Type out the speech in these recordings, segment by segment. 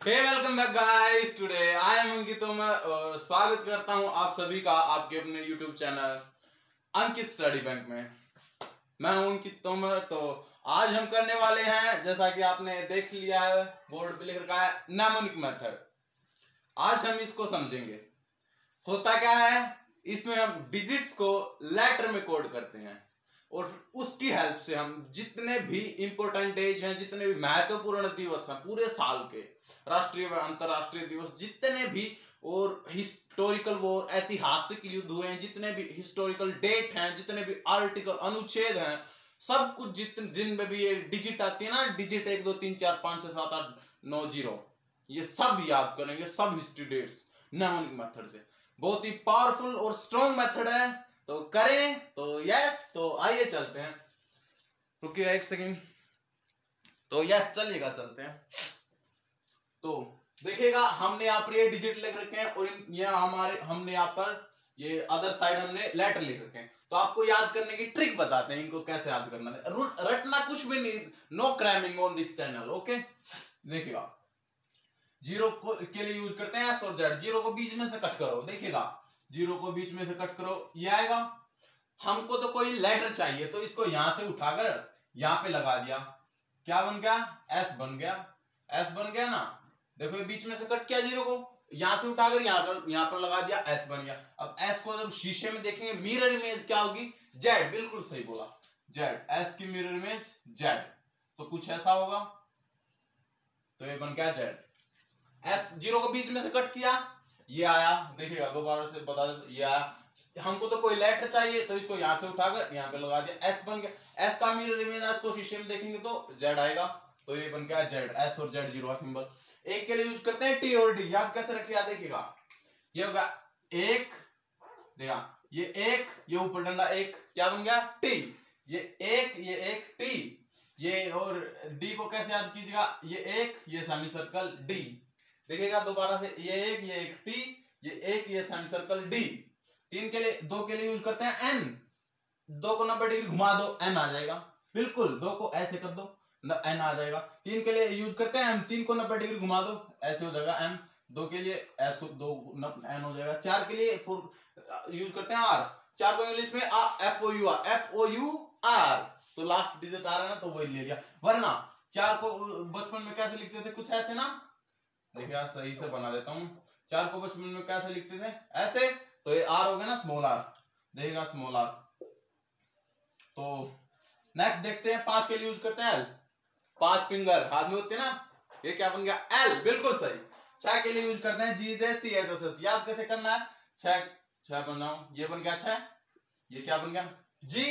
Welcome back guys. Today I am Ankit Tomar और स्वागत करता हूं आप सभी का आपके अपने YouTube channel Ankit Study Bank में। मैं हूं अंकित तोमर। तो आज हम करने वाले हैं, जैसा कि आपने देख लिया है, बोर्ड पे लिख रखा है नेमोनिक मेथड। आज हम इसको समझेंगे। होता क्या है, इसमें हम डिजिट्स को लेटर में कोड करते हैं और उसकी हेल्प से हम जितने भी इंपॉर्टेंट डेज हैं, जितने भी महत्वपूर्ण दिवस हैं पूरे साल के, राष्ट्रीय व अंतरराष्ट्रीय दिवस जितने भी, और हिस्टोरिकल वॉर, ऐतिहासिक युद्ध हुए हैं, जितने भी हिस्टोरिकल डेट हैं, जितने भी आर्टिकल अनुच्छेद हैं, सब कुछ जिनमें भी ये डिजिट आती है ना, डिजिट 1 2 3 4 5 6 7 8 9 0, ये सब याद करेंगे, सब हिस्ट्री डेट्स नेमोनिक मेथड से। बहुत ही पावरफुल और स्ट्रॉन्ग मेथड है। तो करें तो यस। तो आइए चलते हैं, रुकिए एक सेकंड। तो यस चलिएगा, चलते हैं। तो देखिएगा, हमने यहाँ पर ये डिजिट लिख रखे हैं और ये हमने यहाँ पर ये अदर साइड हमने लेटर लिख रखे हैं। तो आपको याद करने की ट्रिक बताते हैं, इनको कैसे याद करना है। रटना कुछ भी नहीं, no cramming on this channel, okay. देखिएगा, जीरो के लिए यूज करते हैं एस और जेड। जीरो को बीच में से कट करो, देखिएगा, जीरो को बीच में से कट करो, ये आएगा। हमको तो कोई लेटर चाहिए, तो इसको यहां से उठाकर यहाँ पे लगा दिया, क्या बन गया? एस बन गया। एस बन गया ना, देखो ये बीच में से कट किया, जीरो को यहां से उठाकर यहाँ पर लगा दिया, एस बन गया। अब एस को जब शीशे में देखेंगे, मिरर इमेज क्या होगी? जेड। बिल्कुल सही बोला, जेड। एस की मिरर इमेज जेड, तो कुछ ऐसा होगा। तो ये बन गया जेड। एस जीरो को बीच में से कट किया, ये आया। देखिएगा, दोबारा से बता दे, ये आया। हमको तो कोई लेटर चाहिए, तो इसको यहाँ से उठाकर यहाँ पे लगा दिया, एस बन गया। एस का मिरर इमेज एस को शीशे में देखेंगे तो जेड आएगा, तो ये बन गया जेड। एस और जेड जीरो का सिंबल। एक के लिए यूज करते हैं टी और डी। याद कैसे रखिए, देखिएगा, ये होगा एक, देखा ये एक, ये ऊपर डंडा एक, क्या बन गया? टी। ये एक टी, ये और डी को कैसे याद कीजिएगा? ये एक, ये सेमी सर्कल डी। देखिएगा दोबारा से, ये एक टी, ये एक, ये सेमी सर्कल डी। तीन के लिए, दो के लिए यूज करते हैं एन। दो को 90 डिग्री घुमा दो, एन आ जाएगा। बिल्कुल, दो को ऐसे कर दो, एन आ जाएगा। तीन के लिए यूज करते हैं एम। तीन को 90 डिग्री घुमा दो, ऐसे हो जाएगा एम। दो के लिए एस को दो एन हो जाएगा। चार के लिए यूज करते हैं आर। चार को इंग्लिश में एफ ओ यू आर, तो लास्ट डिजिट आ रहा है ना, तो वही ले लिया। वरना चार को बचपन में कैसे लिखते थे? कुछ ऐसे ना, देखिए सही से बना देता हूँ। चार को बचपन में कैसे लिखते थे? ऐसे। तो ये आर हो गया ना, स्मॉल आर, देखिएगा स्मॉल आर। तो नेक्स्ट देखते हैं, पांच के लिए यूज करते हैं एल। 5 फिंगर हाथ में होते हैं ना, ये क्या बन गया? एल। बिल्कुल सही। 6 के लिए यूज करते हैं जी जे सी एच एस एस। याद कैसे करना है? 6 बनाओ, ये बन गया 6। ये क्या बन गया? जी।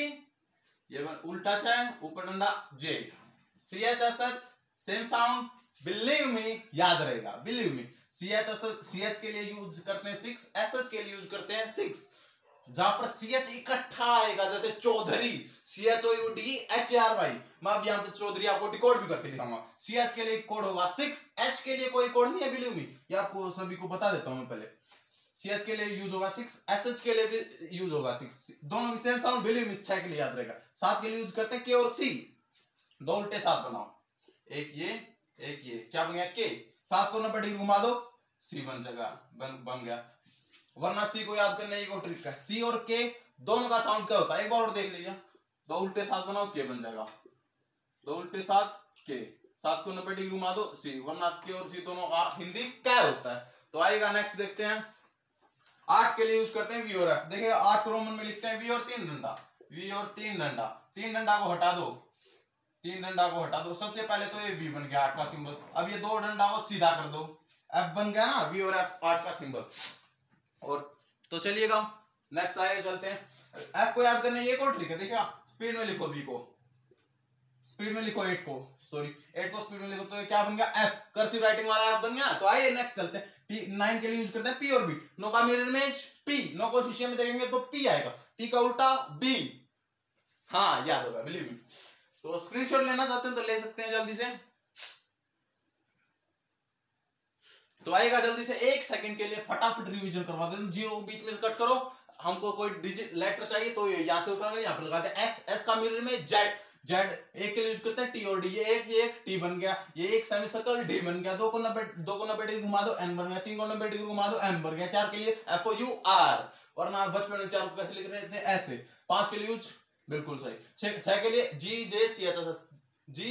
ये बन उल्टा 6, ऊपर डंडा J. C H S H same sound, believe me, याद रहेगा, बिलीव मी। सी एच के लिए यूज करते हैं 6, एस एच के लिए यूज करते हैं 6। जहां पर सी एच इकट्ठा आएगा, जैसे चौधरी, CHOUDHARY, मैं अब यहाँ पे चौधरी आपको डिकोड भी करके दिखाऊंगा। सी एच के लिए कोड होगा 6, एच के लिए कोई कोड नहीं है, बिलीव मी, ये आपको सभी को बता देता हूं मैं पहले। सी एच के लिए यूज होगा 6, एस एच के लिए भी यूज होगा 6, दोनों की सेम साउंड, बिलीव मी। 6 के लिए याद रहेगा। 7 के लिए यूज करते हैं के और सी। दो उल्टे 7 बनाओ, एक ये, क्या बन गया? के। 7 को 90 डिग्री घुमा दो, सी बन जाएगा, बन गया। वरना सी को याद करने की ट्रिक है, सी और के दोनों का साउंड क्या होता है, एक बार और देख लीजिए। दो उल्टे 7 बनाओ, के बन जाएगा। दो उल्टे 7 के। 7 को 90 डिग्री घुमा दो, सी। वरना के और सी दोनों का हिंदी क्या होता है। तो आएगा, नेक्स्ट देखते हैं। 8 के लिए यूज करते हैं वी और एफ। देखिए 8 को रोमन में लिखते हैं वी और 3 डंडा। वी और 3 डंडा। 3 डंडा को हटा दो, 3 डंडा को हटा दो। सबसे पहले तो ये वी बन गया, 8 का सिंबल। अब ये 2 डंडा को सीधा कर दो, एफ बन गया ना, वी और एफ 8 का सिंबल। और तो चलिएगा नेक्स्ट आगे चलते हैं। एफ को याद करने ये कौन ट्रिक है, देखिए स्पीड में लिखो, वी को स्पीड में लिखो, 8 को स्पीड में लिखो, तो ये क्या बन गया? एफ। कर्सिव राइटिंग वाला एफ बन गया। तो आइए नेक्स्ट चलते हैं। पी 9 के लिए यूज करते हैं पी और बी। नो का मिरर इमेज पी, नो को शीशे में देखेंगे तो पी आएगा, पी का उल्टा बी। हाँ याद होगा, बिलीव मी। तो स्क्रीनशॉट लेना चाहते हैं तो ले सकते हैं जल्दी से। तो आएगा जल्दी से, 1 सेकंड के लिए फटाफट रिवीजन करवा देते हैं। जीरो को बीच में से कट करो, हमको कोई डिजिट लेटर चाहिए तो यहाँ से उठाकर यहाँ पे लगा दे, एस। एस का मिरर में जेड, जेड, एक के लिए यूज करते हैं टी और डी, ये एक टी बन गया, ये एक सेमी सर्कल डी बन गया, 2 को 90 डिग्री घुमा दो एन बन गया, 3 को 90 डिग्री घुमा दो एम बन गया, 4 के लिए एफ ओ यू आर, वरना बचपन में 4 को कैसे लिख रहे थे ऐसे, 5 के लिए यूज बिल्कुल सही, 6 के लिए जी जे सी एच एस, जी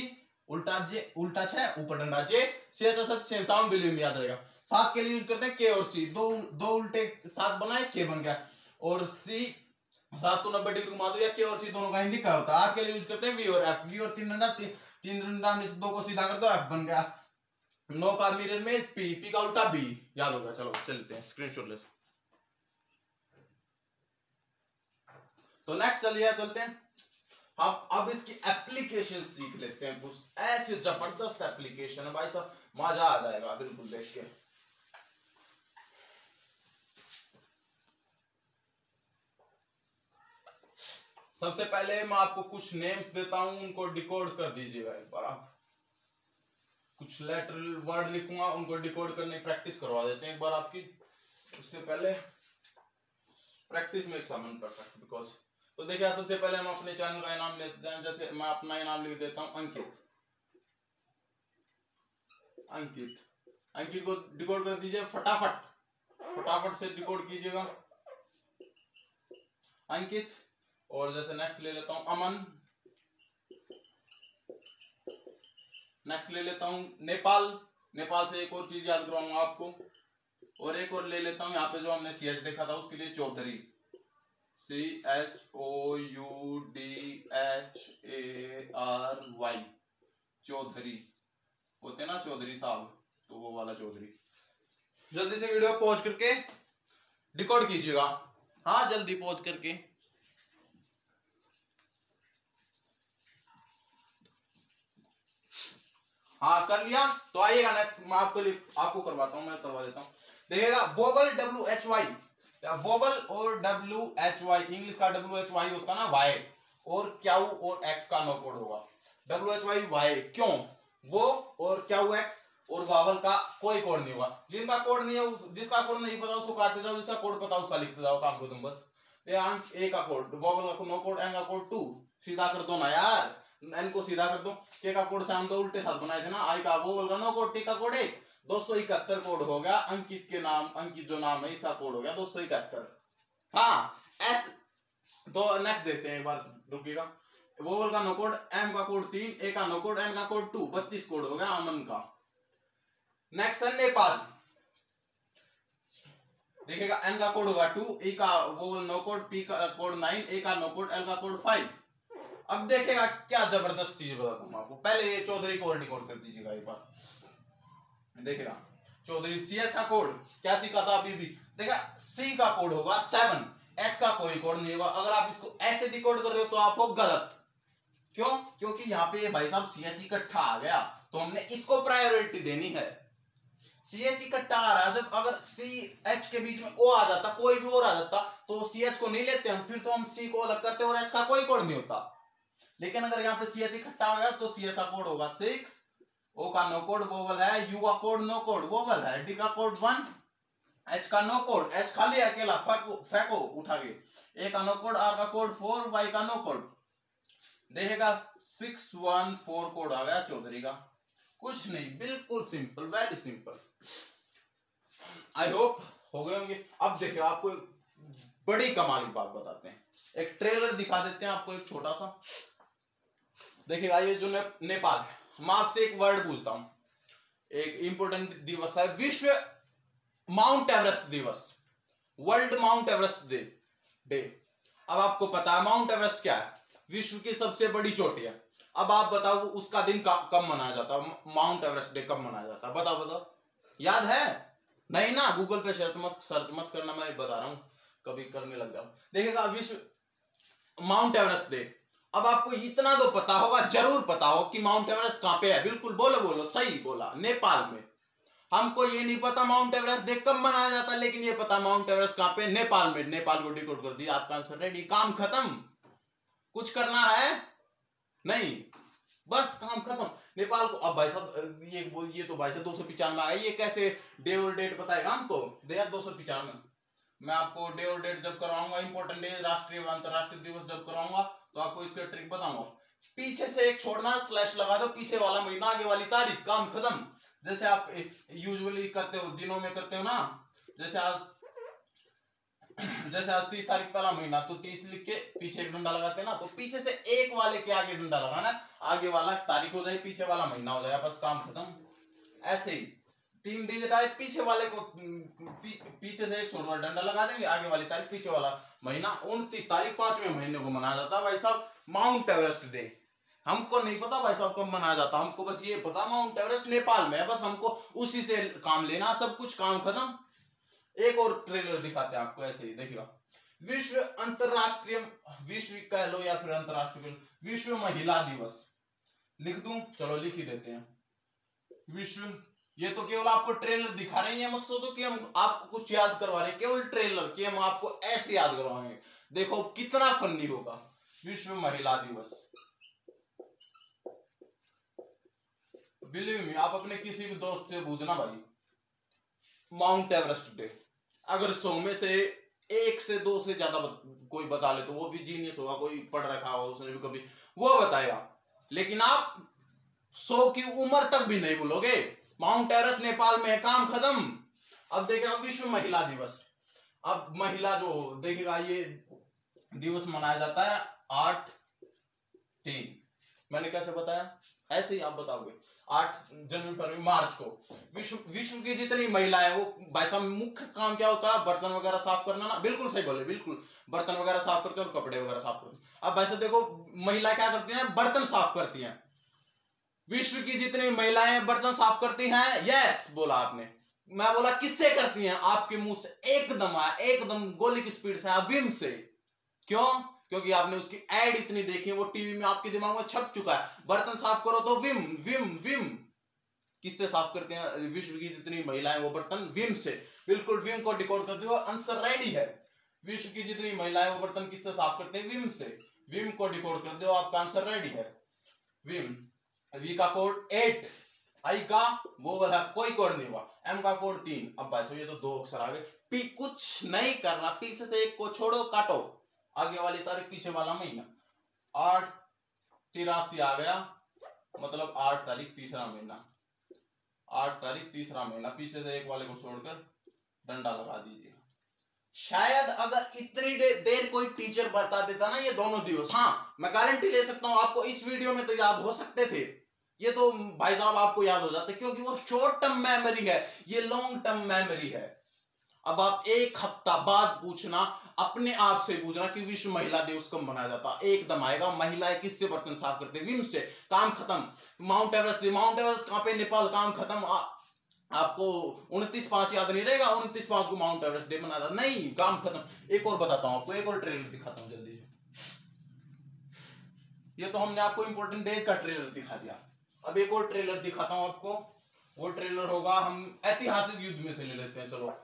उल्टा जे उल्टा 6 ऊपर डंडा J C H S same sound believe me याद रहेगा। 7 के लिए यूज करते हैं के और सी, दो उल्टे 7 बनाए के बन गया, और सी 7 को 90 डिग्री घुमा दो या के और सी दोनों का हिंदी का होता है। 8 के लिए यूज करते हैं वी और एफ, वी और 3 डंडा में से 2 को सीधा कर दो एफ बन गया। 9 का मिरर में पी, पी का उल्टा बी, याद होगा। चलो चलते हैं स्क्रीनशॉट ले। तो नेक्स्ट चलते हैं हम अब इसकी एप्लीकेशन सीख लेते हैं। कुछ ऐसे जबरदस्त एप्लीकेशन है भाई साहब, मजा आ जाएगा बिल्कुल देख के। सबसे पहले मैं आपको कुछ नेम्स देता हूं, उनको डिकोड कर दीजिएगा एक बार। आप कुछ लेटर वर्ड लिखूंगा, उनको डिकोड करने की प्रैक्टिस करवा देते हैं एक बार आपकी। उससे पहले प्रैक्टिस में एक सामान परफेक्ट बिकॉज। तो देखिए सबसे पहले हम अपने चैनल का इनाम लेते हैं। जैसे मैं अपना इनाम लिख देता हूं अंकित। अंकित को डिकोड कर दीजिए फटाफट से डिकोड कीजिएगा अंकित। और जैसे नेक्स्ट ले लेता हूं अमन, नेक्स्ट ले लेता हूं नेपाल से एक और चीज याद करवाऊंगा आपको, और एक और ले लेता हूं यहाँ पे जो हमने सी एच देखा था उसके लिए चौधरी, CHOUDHARY, चौधरी होते ना चौधरी साहब, तो वो वाला चौधरी। जल्दी से वीडियो पॉज करके डिकोड कीजिएगा। हाँ जल्दी पॉज करके। हाँ कर लिया, तो आइएगा नेक्स्ट मैं आपको करवाता हूँ, मैं करवा देता हूँ। देखिएगा वोवल WHY, वोवल और WHY, इंग्लिश का WHY होता ना वाई, और क्याउ और एक्स का नो कोड होगा। WHY वाई क्यों, वो और क्याउ एक्स और वावल का कोई कोड नहीं होगा। जिनका कोड नहीं है, जिसका कोड नहीं पता उसको काटते जाओ, जिसका कोड पता उसका लिखते जाओ, काम को तुम बस। ए का कोड, वावल का नो कोड, एन का कोड 2, सीधा कर दो ना यार, एन को सीधा कर दो। के का कोड से हम तो उल्टे साथ बनाए थे ना, आई का वोवल का नो कोड, टी का कोड 1, 271 कोड हो गया। अंकित के नाम, अंकित जो नाम है इसका कोड हो गया 271। हाँ एस, तो नेक्स्ट देखते हैं एक बार, रुकिएगा। वोवल का नो कोड, एम का कोड 3, ए का नो कोड, एन का कोड 2, 32 कोड हो गया अमन का। नेक्स्ट है नेपाल, देखिएगा एन का कोड होगा 2, ई का वोवल नो कोड, पी का कोड 9, ए का नो कोड, एल का कोड 5। अब देखेगा क्या जबरदस्त चीज बताता हूं आपको। पहले ये चौधरी को डिकोड कर दीजिएगा एक बार, देखिएगा चौधरी। CH का कोड क्या सीखा था अभी भी, देखा C का कोड होगा 7, H का कोई कोड नहीं होगा। अगर आप इसको ऐसे डिकोड कर रहे हो तो आपको गलत, क्यों, क्योंकि यहाँ पे भाई साहब CH इकट्ठा आ गया, तो हमने इसको प्रायोरिटी देनी है। CH इकट्ठा आ रहा है, जब अगर CH के बीच में O आ जाता, कोई भी और आ जाता, तो CH को नहीं लेते हम, फिर तो हम C को अलग करते और H का कोई कोड नहीं होता। लेकिन अगर यहाँ पे CH इकट्ठा हो गया तो CH का कोड होगा 6, O का नो कोड वोवल है, U का कोड नो कोड वोवल है, D का कोड 1, H का नो कोड, H खाली अकेला फेंको उठा के, A का नो कोड, R का कोड 4, Y का नो कोड। देखेगा 614 कोड आ गया चौधरी का। कुछ नहीं, बिल्कुल simple, very simple. I hope हो गए होंगे। अब देखिए आपको एक बड़ी कमाल की बात बताते हैं, एक ट्रेलर दिखा देते हैं आपको, एक छोटा सा। देखिएगा ये जो नेपाल है, मैं आपसे एक वर्ड पूछता हूं। एक इंपोर्टेंट दिवस है, विश्व माउंट एवरेस्ट दिवस, वर्ल्ड माउंट एवरेस्ट डे। अब आपको पता है माउंट एवरेस्ट क्या है, विश्व की सबसे बड़ी चोटी है। अब आप बताओ उसका दिन कब मनाया जाता है, माउंट एवरेस्ट डे कब मनाया जाता है, बताओ याद है? नहीं ना, गूगल पे सर्च मत करना, मैं बता रहा हूं, कभी करने लग जाओ। देखिएगा विश्व माउंट एवरेस्ट डे। अब आपको इतना तो पता होगा, जरूर पता हो कि माउंट एवरेस्ट कहां पे है। बिल्कुल बोलो, सही बोला, नेपाल में। हमको ये नहीं पता माउंट एवरेस्ट डे कब मनाया जाता है, लेकिन ये पता माउंट एवरेस्ट कहां पे, नेपाल में। नेपाल को डिकोड कर दिया, आपका आंसर रेडी, काम खत्म। कुछ करना है नहीं, बस काम खत्म। नेपाल को, अब भाई साहब ये तो भाई साहब 295 आ गया, ये कैसे डे और डेट बताएगा हमको? देखा 295, मैं आपको डे और डेट जब करवाऊंगा, इंपॉर्टेंट डे, राष्ट्रीय अंतरराष्ट्रीय दिवस जब करवाऊंगा, तो आपको इसका ट्रिक बताऊंगा। पीछे से एक छोड़ना, स्लैश लगा दो, पीछे वाला महीना, आगे वाली तारीख, काम खत्म। जैसे आप यूजुअली करते हो, दिनों में करते हो ना, जैसे आज 30 तारीख पहला महीना, तो 30 लिख के पीछे एक डंडा लगाते हैं ना, तो पीछे से एक वाले के आगे डंडा लगाना, आगे वाला तारीख हो जाए, पीछे वाला महीना हो जाए, बस काम खत्म। ऐसे ही 3 डिजिट आए, पीछे वाले को पीछे से एक छोटा डंडा लगा देंगे, आगे वाली तारीख, पीछे वाला महीना। 29 तारीख 5वें महीने को मनाया जाता है भाई साहब माउंट एवरेस्ट डे। हमको नहीं पता भाई साहब कब मनाया जाता, हमको बस ये पता माउंट एवरेस्ट नेपाल में है, बस हमको उसी से काम लेना, सब कुछ काम खत्म। एक और ट्रेलर दिखाते हैं आपको, ऐसे ही देखिएगा। विश्व अंतरराष्ट्रीय, विश्व कह लो या फिर अंतरराष्ट्रीय, विश्व महिला दिवस लिख दूं, चलो लिख ही देते हैं विश्व। ये तो केवल आपको ट्रेलर दिखा रहे हैं, मत सोचो कि हम आपको कुछ याद करवा रहे हैं, केवल ट्रेलर कि हम आपको ऐसे याद करवाएंगे, देखो कितना फनी होगा। विश्व महिला दिवस, बिलीव मी, आप अपने किसी भी दोस्त से पूछना भाई माउंट एवरेस्ट डे, अगर 100 में से 1 से 2 से ज्यादा कोई बता ले तो वो भी जीनियस होगा, कोई पढ़ रखा होगा उसने भी कभी, वो बताएगा। लेकिन आप 100 की उम्र तक भी नहीं भूलोगे। माउंट एवरेस्ट नेपाल में है, काम खत्म। अब देखिएगा विश्व महिला दिवस। अब महिला जो देखिएगा, ये दिवस मनाया जाता है 8/3, मैंने कैसे बताया, ऐसे ही आप बताओगे 8 जनवरी, फरवरी, मार्च को। विश्व की जितनी महिलाएं, वो भाई साहब मुख्य काम क्या होता है, बर्तन वगैरह साफ करना ना, बिल्कुल सही बोले, बिल्कुल बर्तन वगैरह साफ करते हैं और कपड़े वगैरह साफ करते हैं। अब भाई साहब देखो, महिला क्या करती हैं, बर्तन साफ करती हैं। विश्व की जितनी महिलाएं बर्तन साफ करती हैं, यस बोला आपने, मैं बोला किससे करती हैं, आपके मुंह से एकदम आया, एकदम गोली की स्पीड से आया, विम से। क्यों? क्योंकि आपने उसकी एड इतनी देखी है, वो टीवी में आपके दिमाग में छप चुका है। बर्तन साफ करो तो विम विम विम। किससे साफ करते हैं विश्व की जितनी महिलाएं वो बर्तन, विम से। बिल्कुल विम को डिकोड कर दो, आंसर रेडी है। विश्व की जितनी महिलाएं वो बर्तन किससे साफ करते हैं, विम से। विम को डिकोड कर दो, आपका आंसर रेडी है विम। वी का कोड 8, आई का वो वाला कोई कोड नहीं हुआ, एम का कोड 3। अब भाई ये तो 2 अक्षर आ गए। पी कुछ नहीं करना, पीछे से एक को छोड़ो, काटो, आगे वाली तारीख पीछे वाला महीना, 8/83 आ गया, मतलब 8 तारीख तीसरा महीना, 8 तारीख तीसरा महीना, पीछे से एक वाले को छोड़कर डंडा लगा दीजिए। शायद अगर इतनी देर कोई टीचर बता देता ना ये दोनों दिवस, हाँ मैं गारंटी ले सकता हूं आपको इस वीडियो में तो याद हो सकते थे, ये तो भाई साहब आपको याद हो जाते, क्योंकि वो शॉर्ट टर्म मेमोरी है, ये लॉन्ग टर्म मेमोरी है। अब आप 1 हफ्ता बाद पूछना, अपने आप से पूछना कि विश्व महिला दिवस कब मनाया जाता, एकदम आएगा। महिलाएं किससे बर्तन साफ करते हैं, विम से, काम खत्म। माउंट एवरेस्ट, माउंट एवरेस्ट कहां पे, नेपाल, काम खत्म। आपको 29/5 याद नहीं रहेगा, 29/5 को माउंट एवरेस्ट डे मनाया जाता, नहीं, काम खत्म। एक और बताता हूं आपको, एक और ट्रेलर दिखाता हूं जल्दी। ये तो हमने आपको इंपॉर्टेंट डे का ट्रेलर दिखा दिया, अब एक और ट्रेलर दिखाता हूं आपको। वो ट्रेलर होगा, हम ऐतिहासिक युद्ध में से ले लेते हैं, चलो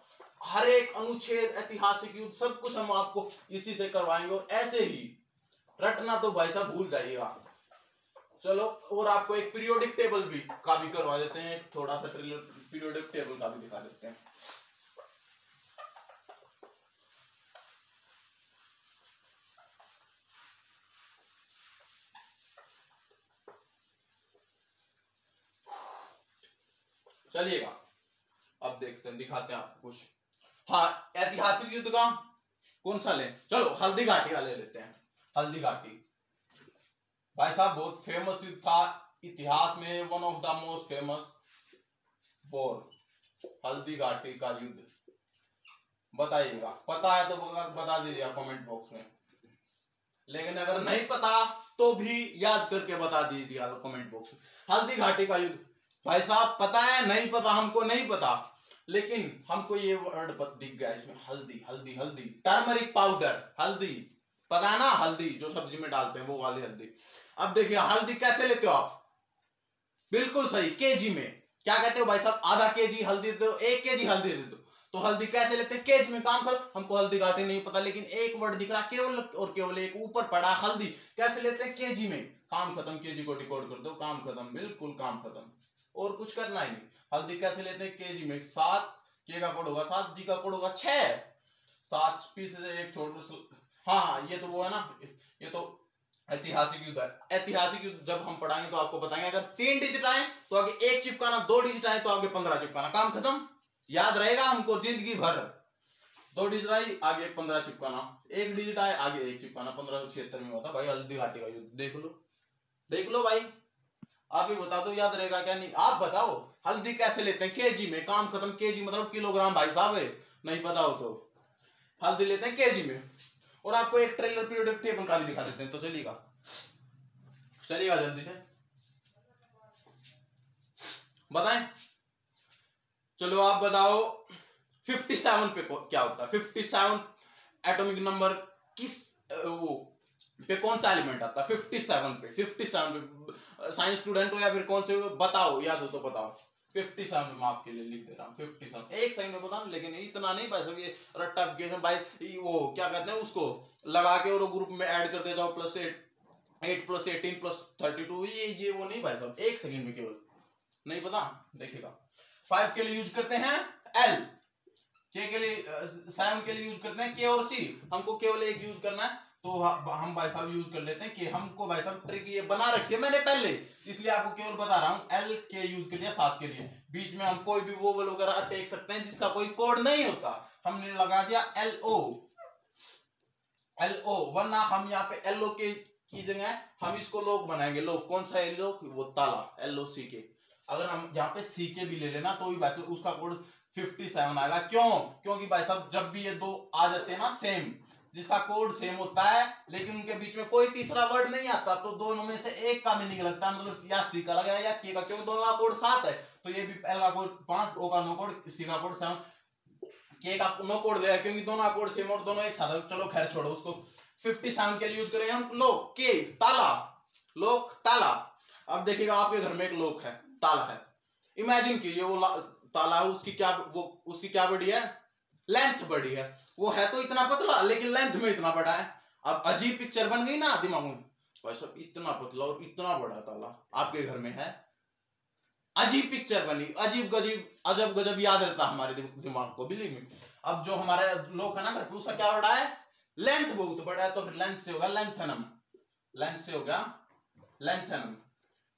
हर एक अनुच्छेद, ऐतिहासिक युद्ध, सब कुछ हम आपको इसी से करवाएंगे। और ऐसे ही रटना तो भाई साहब भूल जाइएगा। चलो, और आपको एक पीरियोडिक टेबल भी का भी करवा देते हैं, एक थोड़ा सा ट्रेलर पीरियोडिक टेबल का भी दिखा देते हैं। चलिएगा, अब देखते हैं, दिखाते हैं आपको कुछ। हाँ, ऐतिहासिक युद्ध का कौन सा ले, चलो हल्दी घाटी का ले लेते हैं। हल्दी घाटी भाई साहब बहुत फेमस युद्ध था इतिहास में, one of the most famous war, Haldi Ghati का युद्ध। बताइएगा, पता है तो बता दीजिएगा कमेंट बॉक्स में, लेकिन अगर नहीं पता तो भी याद करके बता दीजिएगा कमेंट बॉक्स में। हल्दी घाटी का युद्ध भाई साहब, पता है नहीं पता, हमको नहीं पता, लेकिन हमको ये वर्ड दिख गया इसमें, हल्दी हल्दी हल्दी, टर्मरिक पाउडर, हल्दी, पता है ना, हल्दी जो सब्जी में डालते हैं वो वाली हल्दी। अब देखिए हल्दी कैसे लेते हो आप, बिल्कुल सही, केजी में। क्या कहते हो भाई साहब, आधा केजी हल्दी दे दो, 1 केजी हल्दी दे दो, तो हल्दी कैसे लेते हैं, केजी में। काम कर, हमको हल्दी घाटी नहीं पता, लेकिन एक वर्ड दिख रहा केवल और केवल एक ऊपर पड़ा, हल्दी, कैसे लेते हैं, केजी में। काम खत्म, केजी को डिकोड कर दो, काम खत्म, बिल्कुल काम खत्म, और कुछ करना ही नहीं। हल्दी कैसे लेते हैं, केजी में। 7 के का कोड होगा 7, जी का कोड होगा 6, 7 पीस से एक छोड़, हाँ ये तो वो है ना, ये तो ऐतिहासिक युद्ध है। ऐतिहासिक युद्ध जब हम पढ़ाएंगे तो आपको बताएंगे, अगर 3 डिजिट आए तो आगे 1 चिपकाना, 2 डिजिट आए तो आगे 15 चिपकाना, काम खत्म। याद रहेगा हमको जिंदगी भर। 2 डिजिट आई आगे 15 चिपकाना, 1 डिजिट आए आगे 1 चिपकाना। 1576 में हुआ था भाई हल्दी घाटी का युद्ध, देख लो भाई। आप ही बता दो याद रहेगा क्या नहीं। आप बताओ हल्दी कैसे लेते हैं, केजी में, काम खत्म। केजी मतलब किलोग्राम भाई साहब है, नहीं पता हो तो हल्दी लेते हैं केजी में। और आपको एक ट्रेलर पीरियोडिक टेबल का भी दिखा देते हैं, तो चलिएगा जल्दी से बताएं। चलो आप बताओ 57 पे क्या होता है। 57 एटॉमिक नंबर किस वो पे कौन सा एलिमेंट आता है? 57 पे। 57 पे साइंस स्टूडेंट हो या फिर कौन से हो बताओ, याद हो तो बताओ। 57 में आपके लिए लिख दे रहा हूँ 57। एक सेकंड में बताना, लेकिन इतना नहीं भाई साहब, ये रट्टा भाई वो क्या कहते हैं उसको लगा के और ग्रुप में ऐड करते जाओ, +8 + 18 + 32, ये वो नहीं भाई साहब, एक सेकंड में केवल। नहीं पता देखिएगा। 5 के लिए यूज करते हैं L, के लिए 7 के लिए यूज करते हैं K और C। हमको केवल एक यूज करना है तो हम भाई साहब यूज कर लेते हैं कि हमको भाई साहब ट्रिक ये बना रखी है मैंने पहले, इसलिए आपको केवल बता रहा हूँ। L के यूज के लिए 7 के लिए बीच में हम कोई भी वोवल वगैरह टेक सकते हैं जिसका कोई कोड नहीं होता। हमने लगा दिया LO, वरना हम यहाँ पे LO की जगह हम इसको लोग बनाएंगे। लोग कौन सा है लोग? वो ताला, LOCK। अगर हम यहाँ पे CK भी ले लेना तो भी भाई साहब उसका कोड 57 आएगा। क्यों? क्योंकि भाई साहब जब भी ये दो आ जाते हैं ना सेम, जिसका कोड सेम होता है लेकिन उनके बीच में कोई तीसरा वर्ड नहीं आता, तो दोनों में से एक का मीनिंग लगता है, मतलब या C का लगा या K का, क्योंकि दोनों का कोड 7 है। तो ये भी L का कोड 5, O का नो कोड, C का कोड 7, K का नो कोड दिया क्योंकि दोनों का कोड सेम और दोनों एक साथ है। चलो खैर छोड़ो उसको। 57 के लिए यूज करेंगे हम लोक, के ताला, लोक ताला। अब देखिएगा आपके घर में एक लोक है, ताला है। इमेजिन कीजिए वो ताला है, उसकी क्या बड़ी है? लेंथ बड़ी है। वो है तो इतना पतला लेकिन लेंथ में इतना बड़ा है। अब अजीब पिक्चर बन गई ना दिमाग में, भाई साहब इतना पतला और इतना बड़ा ताला आपके घर में है। अजीब पिक्चर बनी, अजब गजब याद रहता हमारे दिमाग को, बिलीव मी। अब जो हमारे लोग है ना घर पे, उसका क्या बड़ा है? लेंथ बहुत बड़ा है, तो फिर लेंथ से होगा लेंथनम,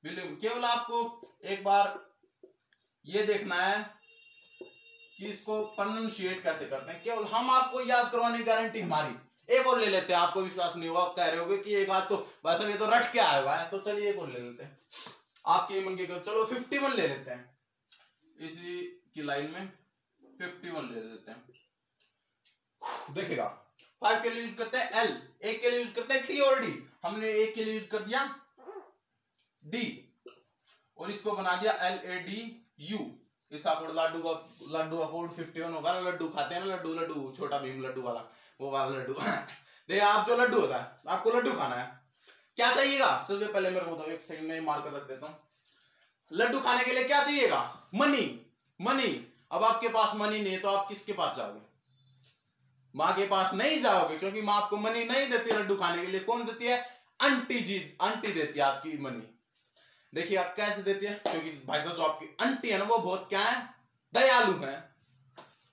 बिलीव। केवल आपको एक बार ये देखना है कि इसको प्रोनाउंशिएट कैसे करते हैं, केवल हम आपको याद करवाने की गारंटी हमारी। एक और ले लेते हैं, आपको विश्वास नहीं होगा, आप कह रहे होगे कि एक बात तो वैसे ये तो रट के आया हुआ है, तो चलिए एक और ले लेते हैं आपके मन के। चलो 51 ले लेते हैं, इसी की लाइन में 51 ले लेते हैं। देखिएगा 5 के लिए यूज करते हैं L, 1 के लिए यूज करते हैं T और D। हमने 1 के लिए यूज कर दिया D और इसको बना दिया LADU। इसका कोड लड्डू का कोड 51 होगा ना। लड्डू खाते हैं ना, लड्डू छोटा भीम लड्डू वाला, वो वाला लड्डू। देखिए आप जो लड्डू होता है, आपको लड्डू खाना है, क्या चाहिएगा? सबसे पहले मेरे को बताओ, एक सेकंड में मार कर रख देता हूं। लड्डू खाने के लिए क्या चाहिएगा? मनी। अब आपके पास मनी नहीं है तो आप किसके पास जाओगे? माँ के पास नहीं जाओगे, क्योंकि माँ आपको मनी नहीं देती लड्डू खाने के लिए। कौन देती है? आंटी देती है आपकी मनी। देखिए आप कैसे देती है, क्योंकि भाई साहब जो आपकी आंटी है ना, वो बहुत क्या है? दयालु है।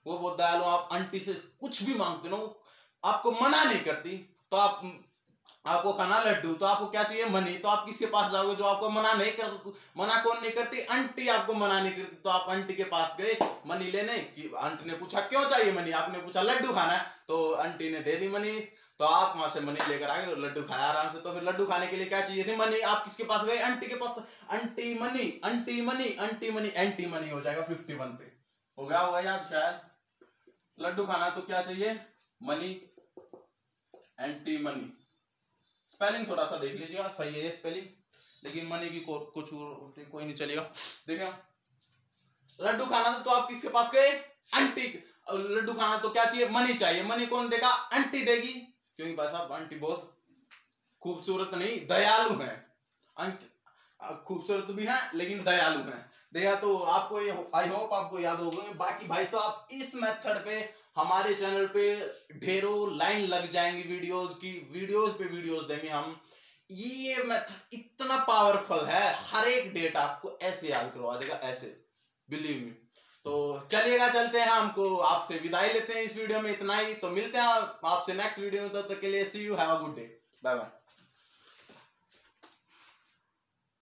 वो बहुत दयालु। आप आंटी से कुछ भी मांगते ना, वो आपको मना नहीं करती। तो आपको खाना लड्डू, तो आपको क्या चाहिए? मनी। तो आप किसके पास जाओगे? जो आपको मना नहीं करती। मना कौन नहीं करती? आंटी आपको मना नहीं करती। तो आप आंटी के पास गए मनी लेने की। आंटी ने पूछा क्यों चाहिए मनी? आपने पूछा लड्डू खाना है, तो आंटी ने दे दी मनी। तो आप वहां से मनी लेकर आ गए और लड्डू खाया आराम से। तो फिर लड्डू खाने के लिए क्या चाहिए थी? मनी। आप किसके पास गए? आंटी के पास। आंटी मनी, एंटी मनी हो जाएगा 51 पे। हो गया होगा याद शायद। लड्डू खाना तो क्या चाहिए? Money, anti money. स्पेलिंग थोड़ा सा देख लीजिएगा, सही है ये स्पेलिंग, लेकिन मनी की कुछ कोई नहीं चलेगा। देखिए लड्डू खाना तो आप किसके पास गए? आंटी। लड्डू खाना तो क्या चाहिए? मनी चाहिए। मनी कौन देगा? आंटी देगी, क्योंकि भाई साहब आंटी बहुत खूबसूरत नहीं दयालु है। खूबसूरत भी है लेकिन दयालु है। देखा तो आपको ये, आई होप आपको याद होगा। बाकी भाई साहब इस मेथड पे हमारे चैनल पे ढेरों लाइन लग जाएंगी वीडियोस की, वीडियोस पे वीडियोस देंगे हम। ये मेथड इतना पावरफुल है, हर एक डेट आपको ऐसे याद करवा देगा, ऐसे, बिलीव मी। तो चलिएगा, चलते हैं, हमको आपसे विदाई लेते हैं इस वीडियो में। इतना ही, तो मिलते हैं आपसे नेक्स्ट वीडियो में। तब तक के लिए see you, have a good day, bye bye.